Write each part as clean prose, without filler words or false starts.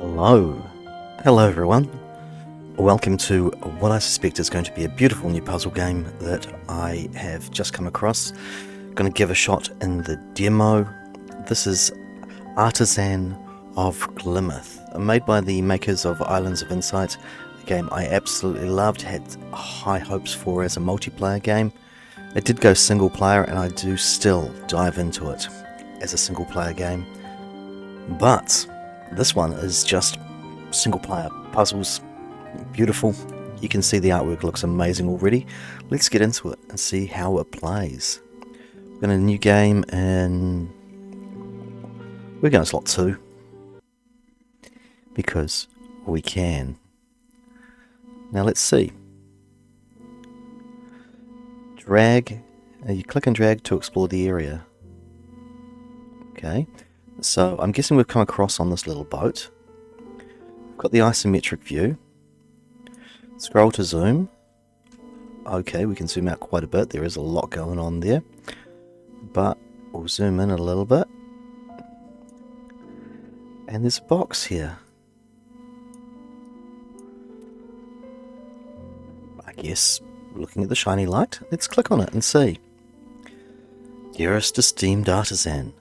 Hello everyone. Welcome to what I suspect is going to be a beautiful new puzzle game that I have just come across. Going to give a shot in the demo. This is Artisan of Glimmith, made by the makers of Islands of Insight, a game I absolutely loved, had high hopes for as a multiplayer game. It did go single player and I do still dive into it as a single player game, but this one is just single player puzzles. Beautiful. You can see the artwork looks amazing already. Let's get into it and see how it plays. We're going to a new game and we're going to slot 2 because we can. Now let's see. Drag. You click and drag to explore the area. Okay. So I'm guessing we've come across on this little boat. We've got the isometric view. Scroll to zoom. Okay, we can zoom out quite a bit. There is a lot going on there. But we'll zoom in a little bit. And there's a box here. I guess, looking at the shiny light, let's click on it and see. Dearest esteemed artisan.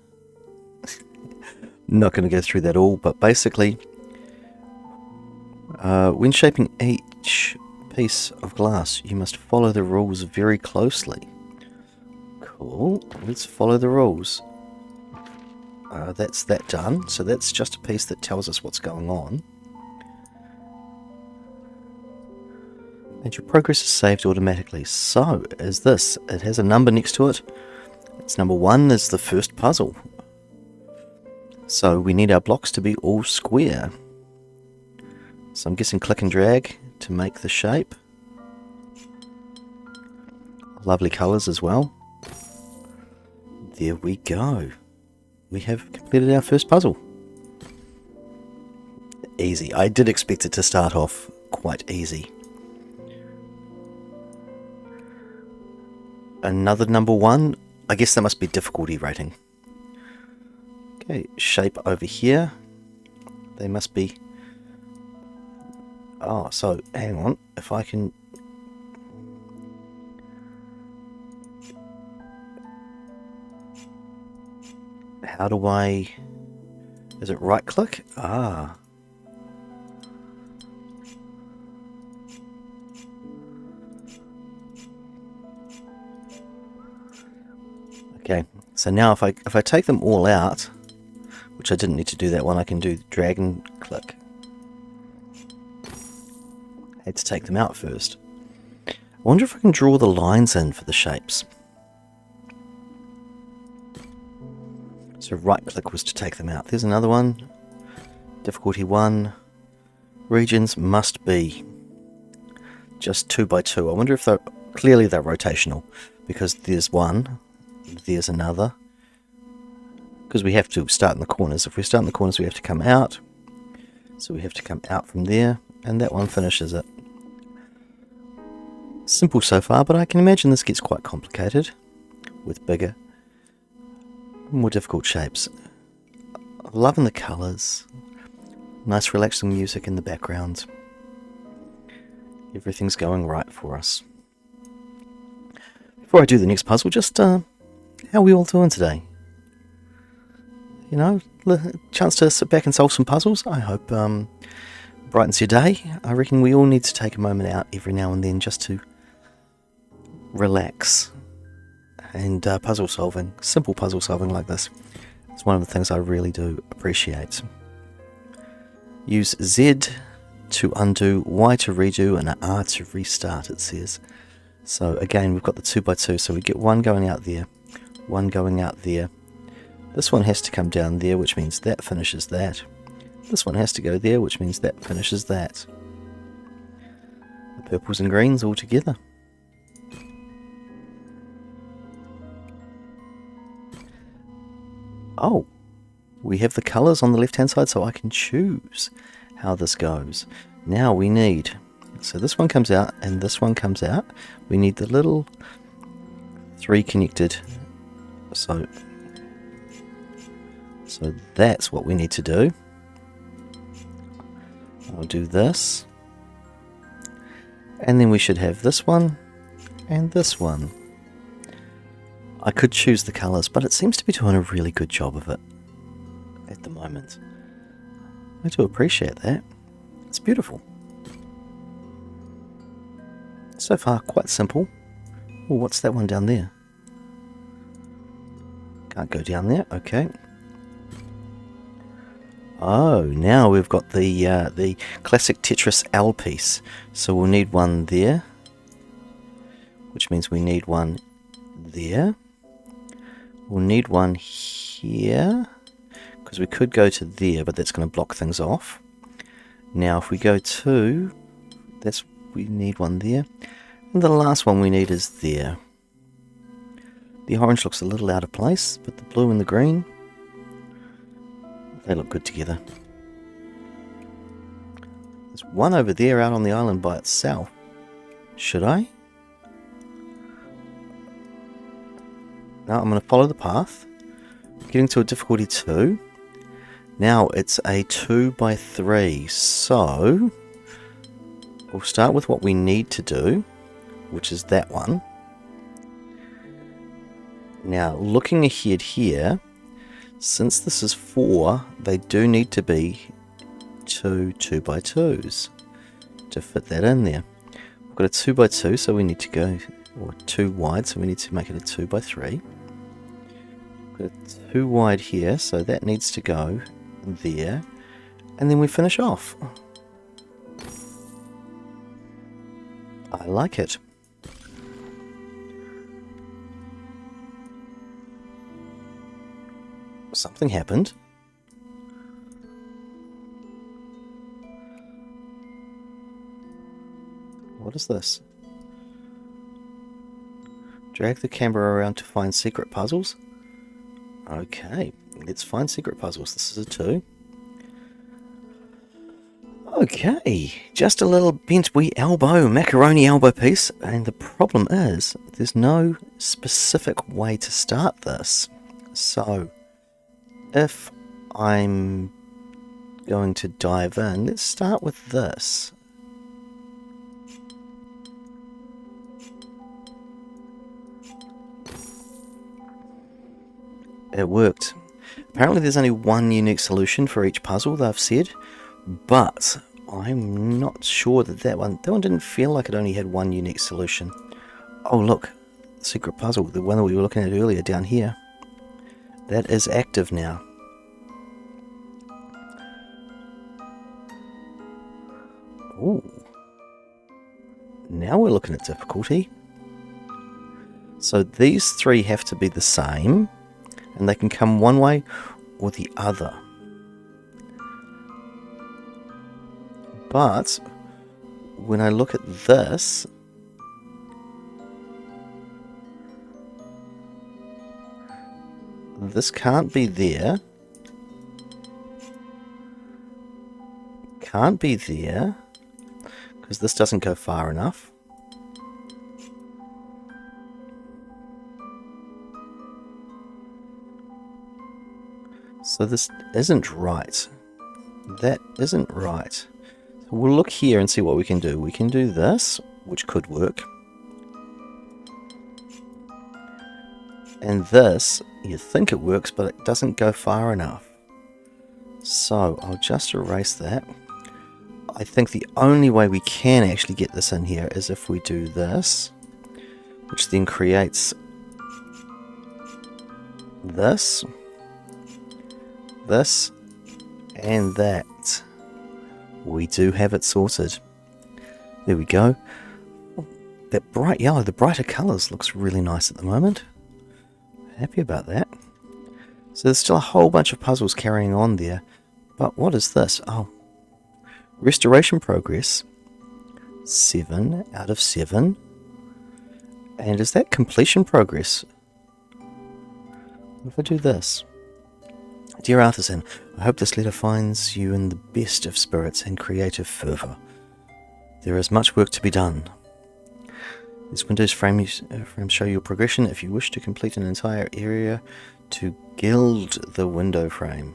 Not going to go through that all, but basically, when shaping each piece of glass, you must follow the rules very closely. Cool, let's follow the rules. That's that done, so that's just a piece that tells us what's going on. And your progress is saved automatically. So, is this. It has a number next to it. It's number 1 is the first puzzle. So we need our blocks to be all square. So I'm guessing click and drag to make the shape. Lovely colours as well. There we go. We have completed our first puzzle. Easy. I did expect it to start off quite easy. Another number 1. I guess that must be difficulty rating. Okay, shape over here. They must be... Oh, so, hang on. If I can... How do I... Is it right click? Ah. Okay, so now if I take them all out, which I didn't need to do that one, I can do drag and click. Had to take them out first. I wonder if I can draw the lines in for the shapes. So right click was to take them out. There's another one. Difficulty 1. Regions must be just 2 by 2. I wonder if they're... Clearly they're rotational, because there's one, there's another. Because we have to start in the corners. If we start in the corners, we have to come out. So we have to come out from there, and that one finishes it. Simple so far, but I can imagine this gets quite complicated with bigger, more difficult shapes. Loving the colours. Nice relaxing music in the background. Everything's going right for us. Before I do the next puzzle, just how are we all doing today? You know, chance to sit back and solve some puzzles. I hope brightens your day. I reckon we all need to take a moment out every now and then just to relax. And puzzle solving, simple puzzle solving like this, is one of the things I really do appreciate. Use Z to undo, Y to redo, and R to restart, it says. So again, we've got the 2 by 2, so we get one going out there, one going out there. This one has to come down there, which means that finishes that. This one has to go there, which means that finishes that. The purples and greens all together. Oh, we have the colours on the left hand side, so I can choose how this goes. Now we need... So this one comes out and this one comes out. We need the little 3 connected. So that's what we need to do. I'll do this. And then we should have this one and this one. I could choose the colours, but it seems to be doing a really good job of it at the moment. I do appreciate that. It's beautiful. So far, quite simple. Oh, what's that one down there? Can't go down there. Okay. Oh, now we've got the classic Tetris L piece. So we'll need one there, which means we need one there. We'll need one here, because we could go to there, but that's going to block things off. Now, if we go to, we need one there, and the last one we need is there. The orange looks a little out of place, but the blue and the green, they look good together. There's one over there out on the island by itself. Should I? No, I'm going to follow the path. Getting to a difficulty 2. Now it's a 2 by 3, so we'll start with what we need to do, which is that one. Now, looking ahead here, since this is 4, they do need to be 2 2x2s to fit that in there. We've got a 2 by 2, so we need to go, or 2 wide, so we need to make it a 2 by 3. We've got a 2 wide here, so that needs to go there, and then we finish off. I like it. Something happened. What is this? Drag the camera around to find secret puzzles. Okay, let's find secret puzzles. This is a 2. Okay, just a little bent wee elbow, macaroni elbow piece, and the problem is there's no specific way to start this. So, if I'm going to dive in, let's start with this. It worked. Apparently there's only one unique solution for each puzzle, they've said, but I'm not sure that one didn't feel like it only had one unique solution. Oh look, secret puzzle, the one that we were looking at earlier down here. That is active now. Ooh. Now we're looking at difficulty. So these 3 have to be the same, and they can come one way or the other. But when I look at this, this can't be there. Can't be there, because this doesn't go far enough. So this isn't right. That isn't right. So we'll look here and see what we can do. We can do this, which could work. And this, you think it works, but it doesn't go far enough. So I'll just erase that. I think the only way we can actually get this in here is if we do this, which then creates this, this, and that. We do have it sorted. There we go. That bright yellow, the brighter colours, looks really nice at the moment. Happy about that. So there's still a whole bunch of puzzles carrying on there. But what is this? Oh. Restoration progress. 7 out of 7. And is that completion progress? What if I do this? Dear Artisan, I hope this letter finds you in the best of spirits and creative fervour. There is much work to be done. These windows frames show your progression if you wish to complete an entire area to gild the window frame.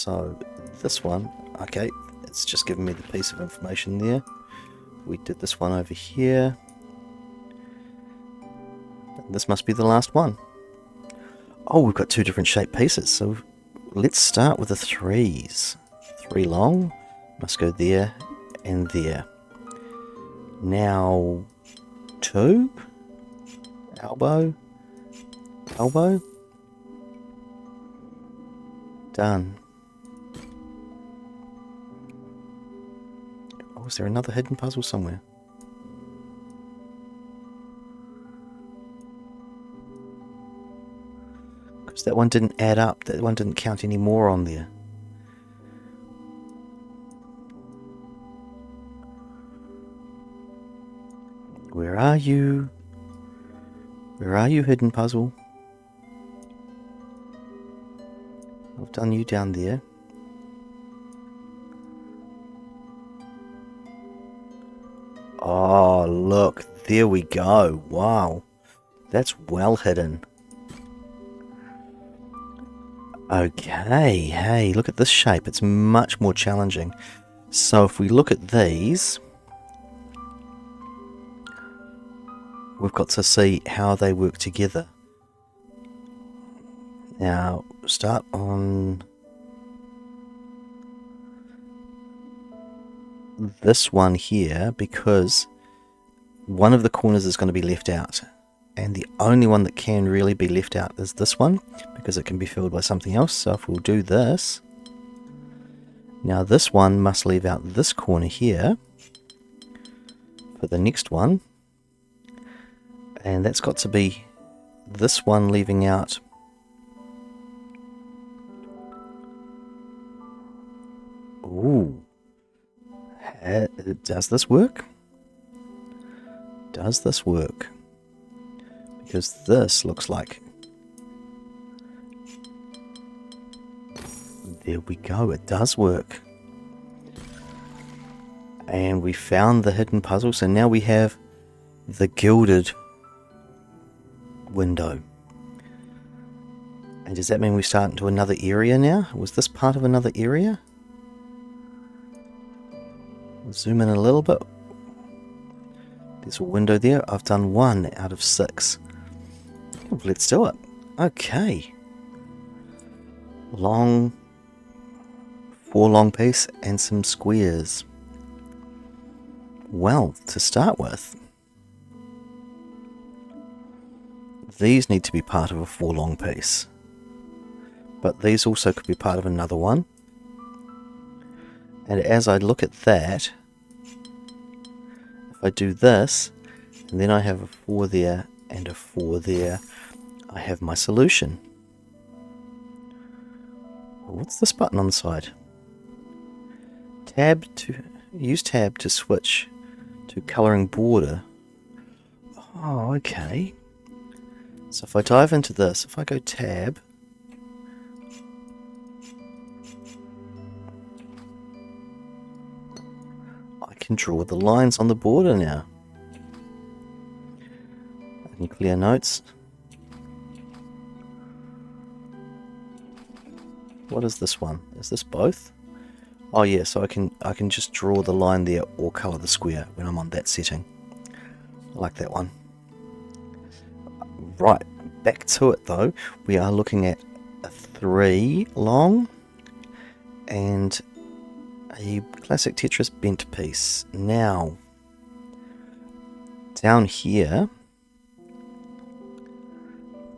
So this one, okay, it's just giving me the piece of information there. We did this one over here. This must be the last one. Oh, we've got two different shaped pieces, so let's start with the threes. 3 long, must go there and there. Now 2, elbow, elbow, done. Oh, is there another hidden puzzle somewhere? Because that one didn't add up, that one didn't count any more on there. Where are you? Where are you, hidden puzzle? I've done you down there. Oh, look, there we go. Wow, that's well hidden. Okay, hey, look at this shape. It's much more challenging. So if we look at these, we've got to see how they work together. Now, start on this one here, because one of the corners is going to be left out. And the only one that can really be left out is this one, because it can be filled by something else. So if we'll do this, now this one must leave out this corner here for the next one. And that's got to be this one leaving out ooh. Does this work? Does this work? Because this looks like... There we go, it does work. And we found the hidden puzzle, so now we have the gilded window. And does that mean we start into another area now? Was this part of another area? Zoom in a little bit. There's a window there. I've done 1 out of 6. Let's do it. Okay. 4 long piece and some squares. Well, to start with, these need to be part of a 4 long piece. But these also could be part of another one. And as I look at that, if I do this, and then I have a 4 there and a 4 there, I have my solution. What's this button on the side? Use tab to switch to colouring border. Oh, okay. So if I dive into this, if I go tab, I can draw the lines on the border now. I can clear notes. What is this one? Is this both? Oh yeah, so I can just draw the line there or colour the square when I'm on that setting. I like that one. Right, back to it though. We are looking at a 3 long and a classic Tetris bent piece. Now, down here,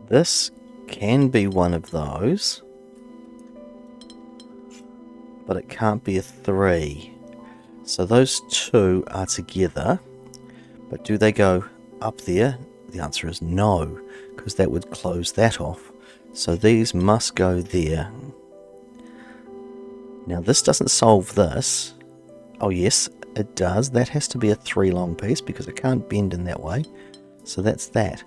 this can be one of those, but it can't be a 3. So those two are together, but do they go up there? The answer is no, because that would close that off. So these must go there. Now this doesn't solve this. Oh yes, it does. That has to be a 3 long piece because it can't bend in that way. So that's that.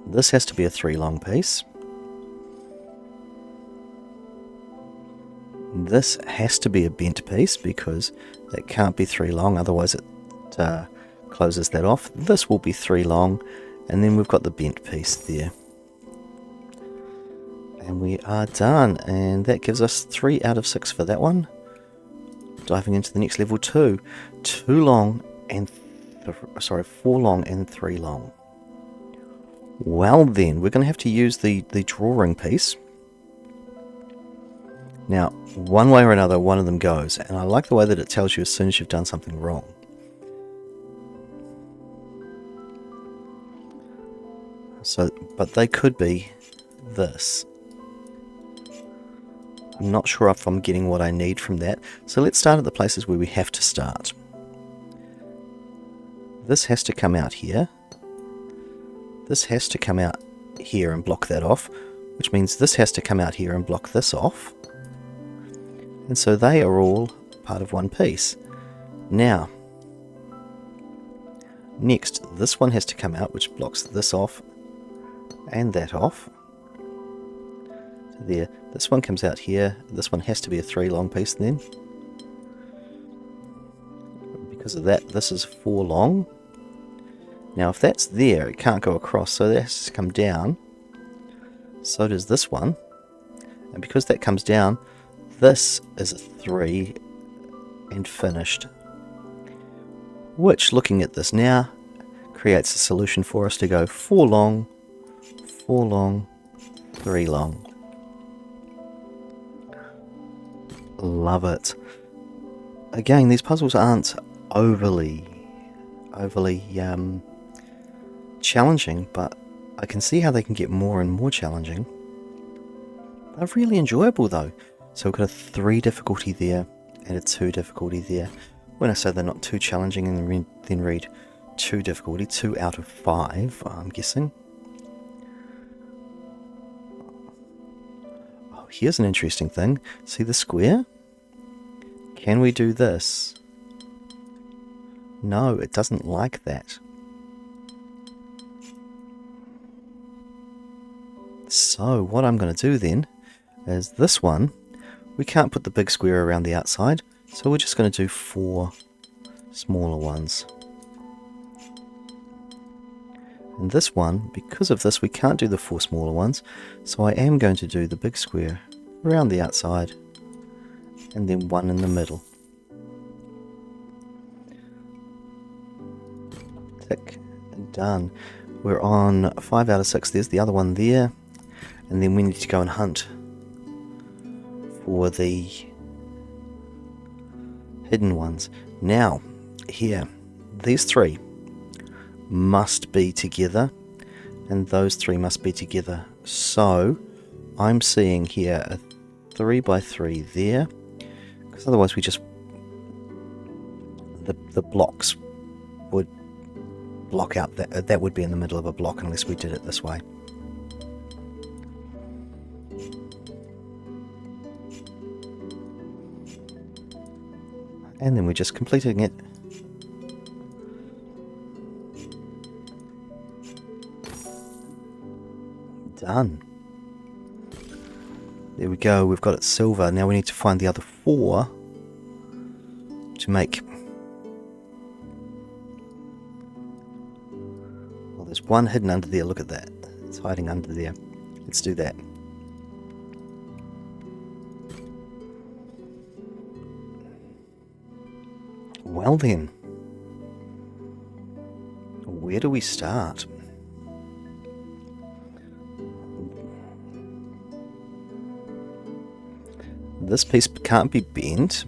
This has to be a 3 long piece. This has to be a bent piece because that can't be 3 long, otherwise it closes that off. This will be 3 long, and then we've got the bent piece there. And we are done, and that gives us 3 out of 6 for that one. Diving into the next level 2. 4 long and 3 long. Well then, we're going to have to use the drawing piece. Now, one way or another, one of them goes, and I like the way that it tells you as soon as you've done something wrong. So, but they could be this. I'm not sure if I'm getting what I need from that, so let's start at the places where we have to start. This has to come out here. This has to come out here and block that off, which means this has to come out here and block this off. And so they are all part of one piece. Now, next, this one has to come out, which blocks this off and that off. So there, this one comes out here. This one has to be a 3 long piece then. Because of that, this is 4 long. Now if that's there, it can't go across, so that has to come down. So does this one. And because that comes down, this is a 3 and finished. Which, looking at this now, creates a solution for us to go 4 long, 4 long, 3 long. Love it. Again, these puzzles aren't overly challenging, but I can see how they can get more and more challenging. They're really enjoyable though. So we've got a 3 difficulty there and a 2 difficulty there. When I say they're not too challenging, and then read 2 difficulty, 2 out of 5, I'm guessing. Oh, here's an interesting thing. See the square? Can we do this? No, it doesn't like that. So what I'm going to do then is this one, we can't put the big square around the outside, so we're just going to do 4 smaller ones. And this one, because of this, we can't do the 4 smaller ones, so I am going to do the big square around the outside and then 1 in the middle. Tick, done. We're on 5 out of 6. There's the other one there. And then we need to go and hunt for the hidden ones. Now, here, these 3 must be together, and those 3 must be together. So, I'm seeing here a 3 by 3 there, because otherwise we just, the blocks would block out, that would be in the middle of a block unless we did it this way. And then we're just completing it. Done. There we go, we've got it silver. Now we need to find the other 4 to make... Well, there's one hidden under there, look at that. It's hiding under there. Let's do that. Well then, where do we start? This piece can't be bent,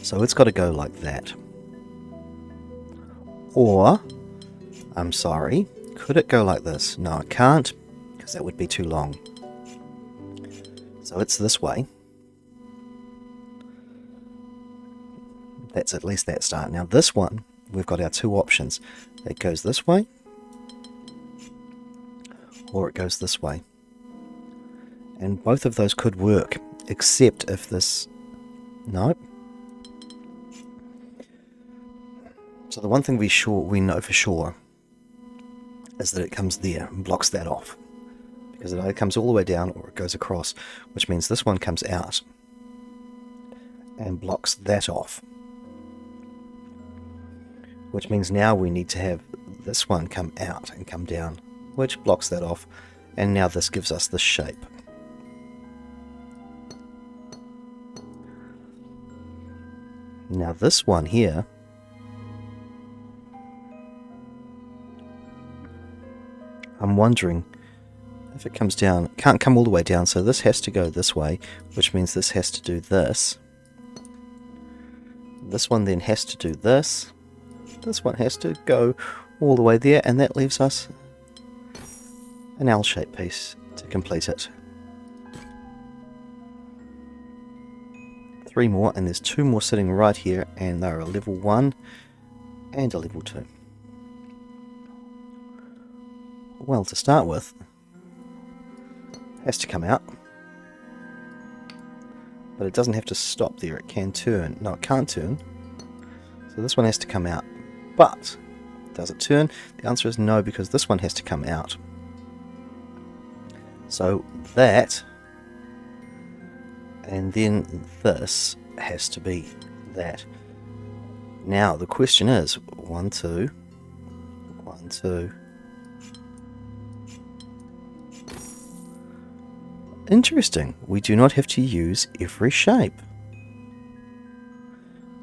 so it's got to go like that. Or, I'm sorry, could it go like this? No, it can't, because that would be too long. So it's this way. That's at least that start. Now this one, we've got our 2 options. It goes this way, or it goes this way. And both of those could work, except if this... Nope. So the one thing we know for sure is that it comes there and blocks that off. Because it either comes all the way down or it goes across, which means this one comes out and blocks that off. Which means now we need to have this one come out and come down, which blocks that off And now this gives us the shape. Now this one here, I'm wondering if it comes down, it can't come all the way down, so this has to go this way, which means this has to do this. This one then has to do this. This one has to go all the way there, and that leaves us an L-shaped piece to complete it. 3 more, and there's 2 more sitting right here, and they're a level 1 and a level 2. Well, to start with, has to come out, but it doesn't have to stop there. It can turn. No, it can't turn, so this one has to come out. But does it turn? The answer is no, because this one has to come out. So that, and then this has to be that. Now the question is 1, 2, 1, 2. Interesting, we do not have to use every shape.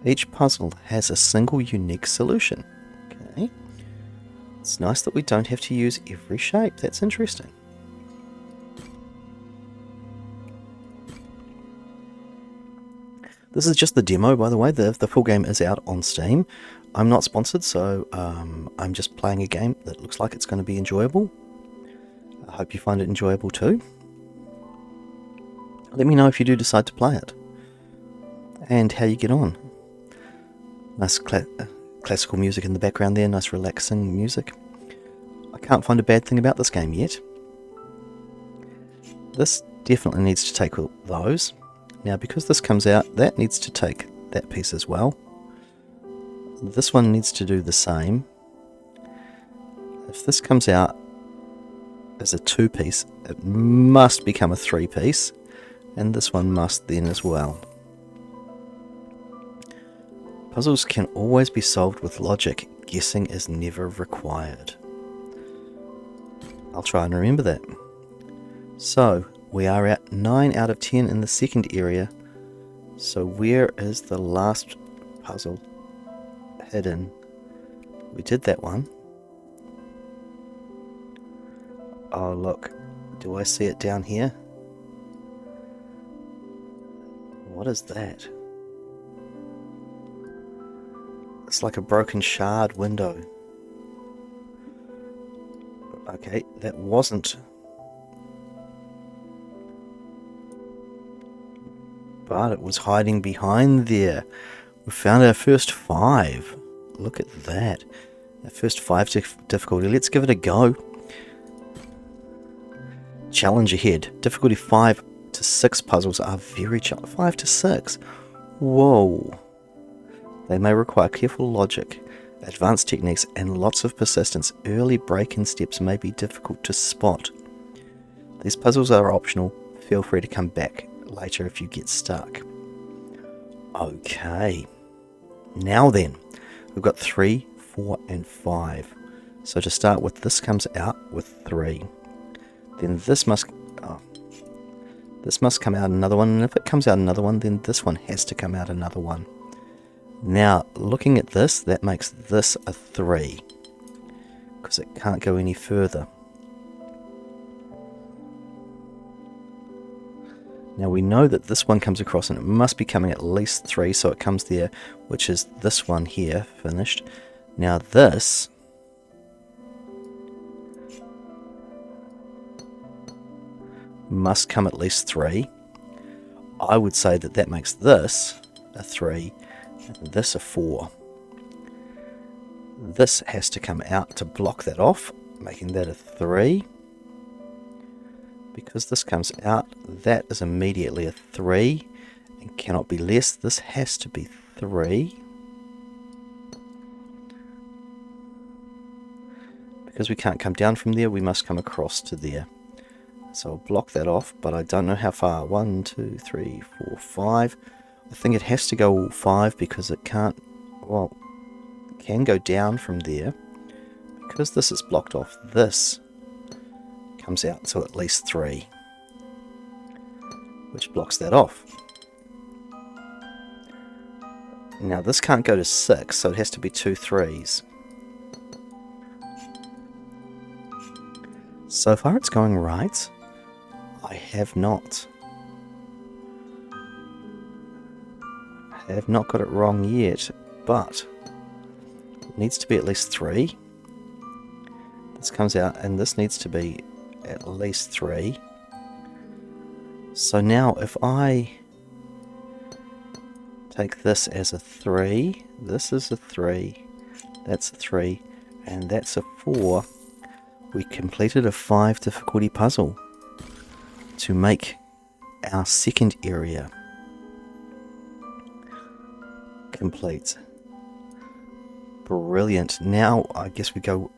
Each puzzle has a single unique solution. Okay, it's nice that we don't have to use every shape. That's interesting. This is just the demo, by the way. The full game is out on Steam. I'm not sponsored, so I'm just playing a game that looks like it's going to be enjoyable. I hope you find it enjoyable too. Let me know if you do decide to play it, and how you get on. Nice classical music in the background there, nice relaxing music. I can't find a bad thing about this game yet. This definitely needs to take those. Now, because this comes out, that needs to take that piece as well. This one needs to do the same. If this comes out as a 2-piece, it must become a 3-piece. And this one must then as well. Puzzles can always be solved with logic. Guessing is never required. I'll try and remember that. So, we are at 9 out of 10 in the second area. So where is the last puzzle hidden? We did that one. Oh look, do I see it down here? What is that? It's like a broken shard window. Okay, that wasn't. But it was hiding behind there. We found our first 5. Look at that. Our first 5 difficulty. Let's give it a go. Challenge ahead. Difficulty 5 to 6 puzzles are very challenging. 5 to 6. Whoa. They may require careful logic, advanced techniques, and lots of persistence. Early break-in steps may be difficult to spot. These puzzles are optional. Feel free to come back later if you get stuck. Okay. Now then, we've got 3, 4, and 5. So to start with, this comes out with 3. Then this must come out another one, and if it comes out another one, then this one has to come out another one. Now, looking at this, that makes this a 3, because it can't go any further. Now we know that this one comes across, and it must be coming at least 3, so it comes there, which is this one here, finished. Now this must come at least 3. I would say that that makes this a 3 and this a 4. This has to come out to block that off, making that a 3. Because this comes out, that is immediately a 3 and cannot be less. This has to be 3. Because we can't come down from there, we must come across to there. So I'll block that off, but I don't know how far. 1, 2, 3, 4, 5. I think it has to go all 5 because it can't, well, it can go down from there. Because this is blocked off, this comes out to at least 3, which blocks that off. Now this can't go to 6, so it has to be 2 3s. So far it's going right. I have not got it wrong yet, but it needs to be at least 3. This comes out, and this needs to be at least 3. So now if I take this as a 3, this is a 3, that's a 3, and that's a 4, we completed a 5 difficulty puzzle to make our second area complete. Brilliant. Now I guess we go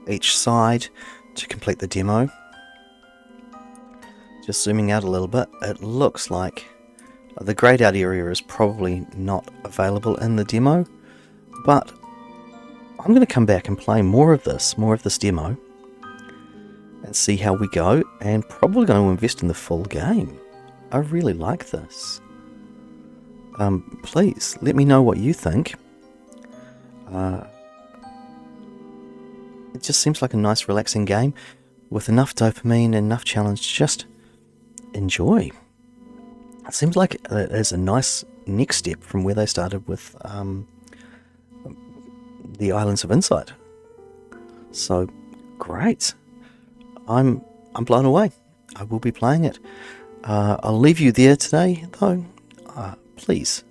each side to complete the demo. Just zooming out a little bit, it looks like the greyed out area is probably not available in the demo, but I'm going to come back and play more of this demo and see how we go, and probably going to invest in the full game. I really like this. Please let me know what you think. It just seems like a nice relaxing game with enough dopamine and enough challenge to just enjoy. It seems like it is a nice next step from where they started with the Islands of Insight. So great. I'm blown away. I will be playing it. I'll leave you there today, though. Please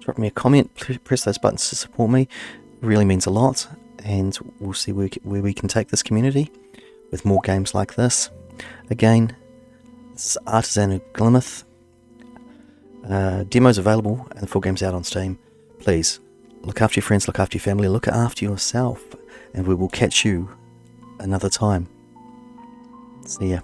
drop me a comment. Press those buttons to support me. It really means a lot, and we'll see where we can take this community with more games like this. Again, this is Artisan Of Glimmith. Demos available, and the full game's out on Steam. Please look after your friends, look after your family, look after yourself, and we will catch you another time. See ya.